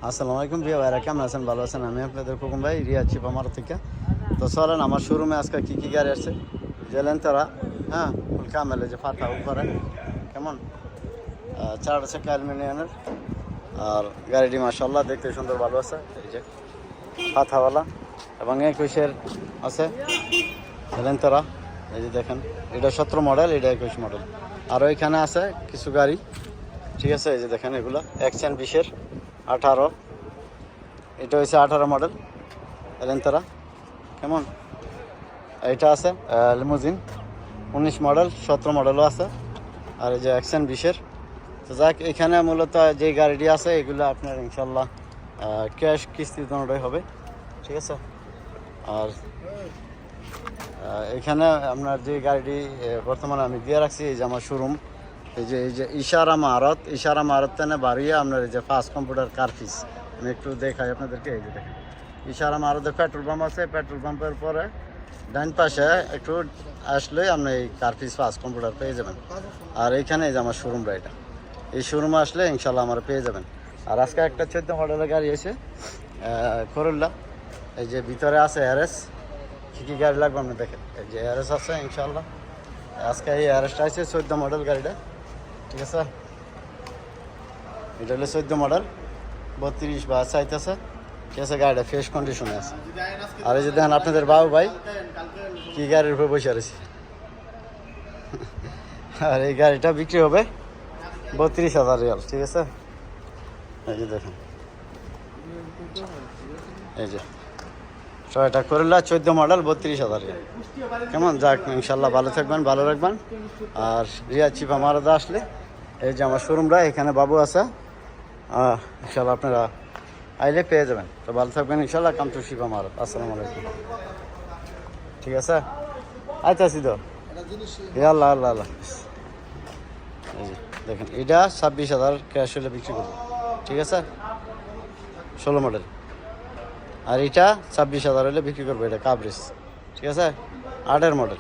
আসসালামু আলাইকুম প্রিয় ভাইরা, কেমন আছেন? ভালো আছেন? আমি আপনাদের হুকুম ভাই, রিয়া চিপ আমার থেকে। তো চলেন আমার শোরুমে আজকে কী কী গাড়ি আসছে জেলেন তারা। হ্যাঁ, ফুল কামেলে যে ফাতা উপরে কেমন 4 চাকা অ্যালুমিনিয়ামের। আর গাড়িটি মাশাআল্লাহ দেখতে সুন্দর, ভালো আছে। এই যে ফাতাওয়ালা এবং 21-এর আছে জেলেন তারা। এই যে দেখেন, এটা 17 মডেল, এটা 21 মডেল। আর ওইখানে আছে কিছু গাড়ি, ঠিক আছে। এই যে দেখেন, এগুলো এক্সেন 20-এর 18, এটা হচ্ছে 18 মডেল এলেন্তারা কেমন। এটা আছে লিমুজিন 19 মডেল, 17 মডেলও আছে। আর এই যে এক্সেন 20-এর। তো যাক, এখানে মূলত যে গাড়িটি আছে এগুলো আপনার ইনশাল্লাহ ক্যাশ কিস্তি দোনোটাই হবে, ঠিক আছে। আর এখানে আপনার যে গাড়িটি বর্তমানে আমি দিয়ে রাখছি, এই যে আমার শোরুম, এই যে ইশারা মারত তেনে বাড়িয়ে আপনার এই যে ফাস্ট কম্পিউটার কার্ফিস। আমি একটু দেখাই আপনাদেরকে। এই যে দেখেন, ইশারা মারতের পেট্রোল পাম্প আছে, পেট্রোল পাম্পের পরে ডান পাশে একটু আসলে আপনি এই কার্ফিস ফাস্ট কম্পিউটার পেয়ে যাবেন। আর এইখানে এই যে আমার শোরুমটা, এটা এই শোরুমে আসলে ইনশাল্লাহ আমার পেয়ে যাবেন। আর আজকে একটা 14 মডেলের গাড়ি এসে করল্লা। এই যে ভিতরে আছে RS, কী কী গাড়ি লাগবে আপনি দেখেন। এই যে RS আছে ইনশাল্লাহ। আজকে এই RSটা আছে 14 মডেল গাড়িটা, ঠিক আছে। এটা হলো 14 মডেল, 32 বা চাইতেছে, ঠিক আছে। গাড়িটা ফ্রেশ কন্ডিশনে আছে। আর এই যে দেখেন আপনাদের বাবু ভাই কি গাড়ির উপরে বসে রয়েছে। আর এই গাড়িটা বিক্রি হবে 32,000 রিয়াল, ঠিক আছে। এই যে দেখেন, এই যে ছয়টা করলা 14 মডেল 32,000 রিয়াল কেমন। যাক, ইনশাল্লাহ ভালো থাকবেন, ভালো রাখবেন। আর রিয়া চিপ আমার আসলে এই যে আমার শোরুমটা, এখানে বাবু আছে, ইনশাল্লাহ আপনারা আইলে পেয়ে যাবেন। তো ভালো থাকবেন ইনশাল্লাহ। কাম টু শিপ আমার। আসসালামু আলাইকুম, ঠিক আছে। আচ্ছা তো আল্লাহ আল্লাহ আল্লাহ। এই যে দেখেন, এটা 26,000 ক্যাশ হলে বিক্রি করবো, ঠিক আছে। 16 মডেল। আর এটা 26,000 হলে বিক্রি করবো, এটা কাবরিজ, ঠিক আছে। 8-এর মডেল।